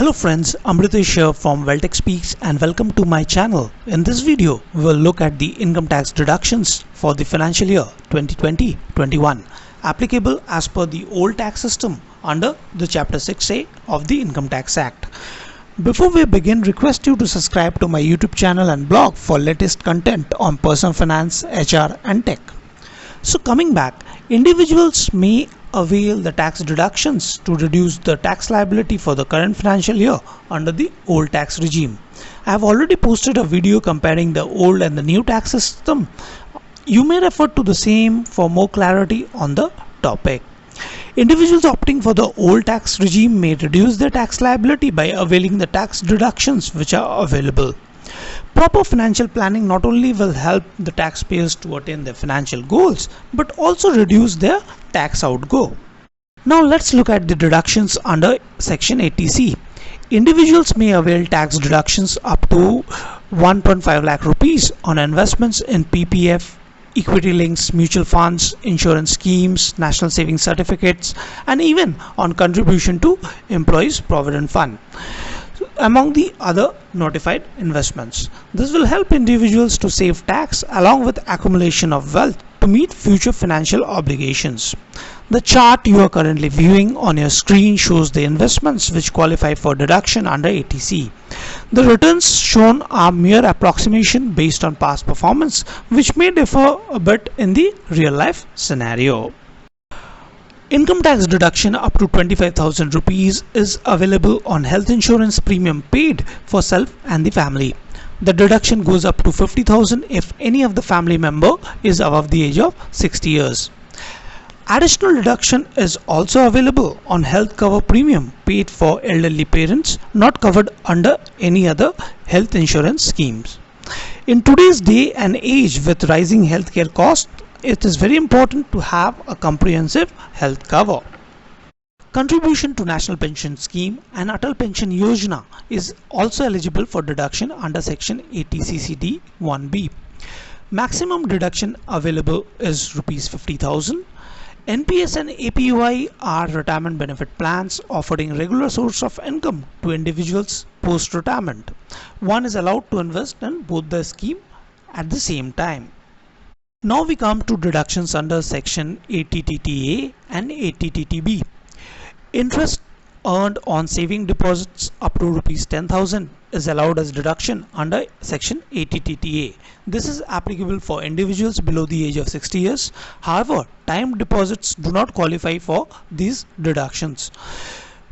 Hello friends, Amritesh here from Wealtech Speaks and welcome to my channel. In this video, we will look at the income tax deductions for the financial year 2020-21 applicable as per the old tax system under the Chapter 6A of the Income Tax Act. Before we begin, request you to subscribe to my YouTube channel and blog for latest content on personal finance, HR and tech. So coming back, individuals may avail the tax deductions to reduce the tax liability for the current financial year under the old tax regime. I have already posted a video comparing the old and the new tax system. You may refer to the same for more clarity on the topic. Individuals opting for the old tax regime may reduce their tax liability by availing the tax deductions which are available. Proper financial planning not only will help the taxpayers to attain their financial goals but also reduce their tax outgo. Now let's look at the deductions under Section 80C. Individuals may avail tax deductions up to 1.5 lakh rupees on investments in PPF, equity links, mutual funds, insurance schemes, national savings certificates, and even on contribution to employees' provident fund, among the other notified investments. This will help individuals to save tax along with accumulation of wealth to meet future financial obligations. The chart you are currently viewing on your screen shows the investments which qualify for deduction under 80C. The returns shown are mere approximation based on past performance, which may differ a bit in the real life scenario. Income tax deduction up to 25,000 rupees is available on health insurance premium paid for self and the family. The deduction goes up to 50,000 if any of the family member is above the age of 60 years. Additional deduction is also available on health cover premium paid for elderly parents not covered under any other health insurance schemes. In today's day and age with rising healthcare costs, it is very important to have a comprehensive health cover. Contribution to National Pension Scheme and Atal Pension Yojana is also eligible for deduction under Section 80CCD 1B. Maximum deduction available is Rs 50,000. NPS and APY are retirement benefit plans offering regular source of income to individuals post-retirement. One is allowed to invest in both the scheme at the same time. Now we come to deductions under Section 80TTA and 80TTB. Interest earned on saving deposits up to Rs 10,000 is allowed as deduction under Section 80TTA. This is applicable for individuals below the age of 60 years. However, time deposits do not qualify for these deductions.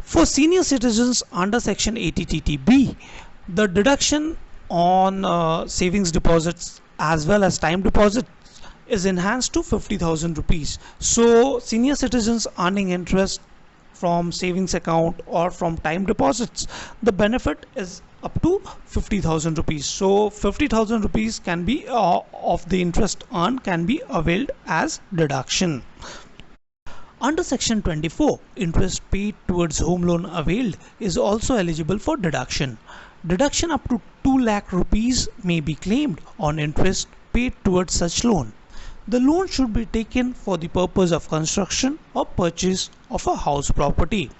For senior citizens under Section 80TTB, the deduction on savings deposits as well as time deposits is enhanced to 50,000 rupees. So senior citizens earning interest from savings account or from time deposits, the benefit is up to 50,000 rupees. So 50,000 rupees can be of the interest earned can be availed as deduction. Under Section 24, interest paid towards home loan availed is also eligible for deduction. Deduction up to 2 lakh rupees may be claimed on interest paid towards such loan. The loan should be taken for the purpose of construction or purchase of a house property.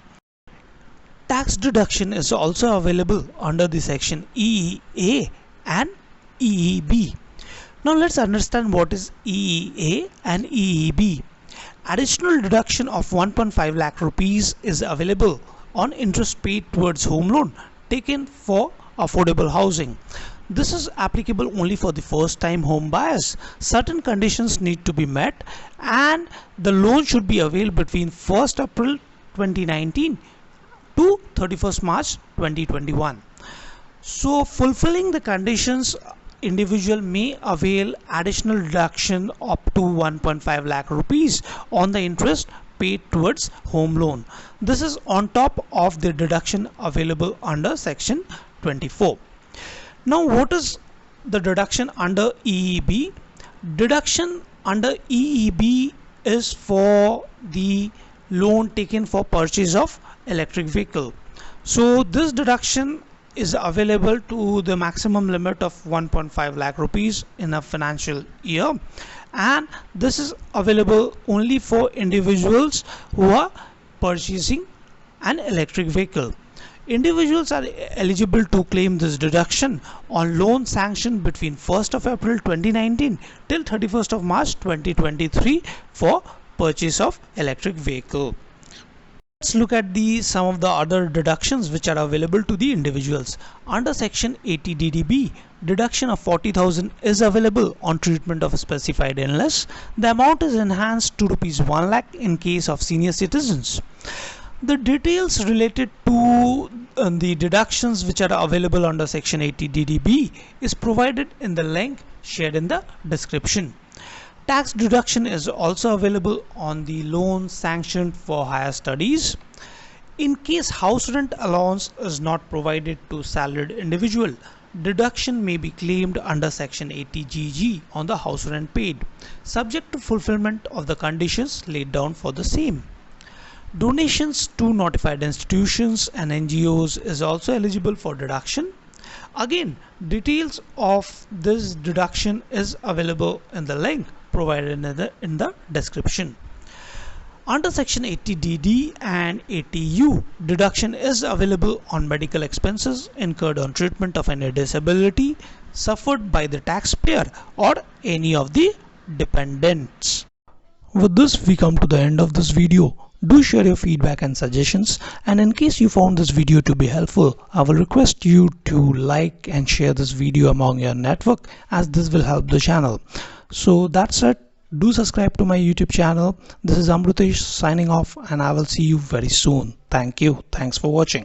Tax deduction is also available under the Section EEA and EEB. Now let's understand what is EEA and EEB. Additional deduction of 1.5 lakh rupees is available on interest paid towards home loan taken for affordable housing. This is applicable only for the first time home buyers. Certain conditions need to be met and the loan should be availed between 1st April 2019 to 31st March 2021. So fulfilling the conditions, individual may avail additional deduction up to 1.5 lakh rupees on the interest paid towards home loan. This is on top of the deduction available under Section 24. Now what is the deduction under EEB? Deduction under EEB is for the loan taken for purchase of electric vehicle. So this deduction is available to the maximum limit of 1.5 lakh rupees in a financial year, and this is available only for individuals who are purchasing an electric vehicle. Individuals are eligible to claim this deduction on loans sanctioned between 1st of April 2019 till 31st of March 2023 for purchase of electric vehicle. Let's look at some of the other deductions which are available to the individuals. Under section 80 DDB, deduction of 40,000 is available on treatment of a specified illness. The amount is enhanced to rupees 1 lakh in case of senior citizens. The details related to the deductions which are available under section 80 DDB is provided in the link shared in the description. Tax deduction is also available on the loan sanctioned for higher studies. In case house rent allowance is not provided to salaried individual, deduction may be claimed under section 80 GG on the house rent paid, subject to fulfillment of the conditions laid down for the same. Donations to notified institutions and NGOs is also eligible for deduction. Again, details of this deduction is available in the link provided in the description. Under section 80 DD and 80U, deduction is available on medical expenses incurred on treatment of any disability suffered by the taxpayer or any of the dependents. With this, we come to the end of this video. Do share your feedback and suggestions, and in case you found this video to be helpful, I will request you to like and share this video among your network, as this will help the channel. So that's it. Do subscribe to my YouTube channel. This is Amrutesh signing off, and I will see you very soon. Thank you. Thanks for watching.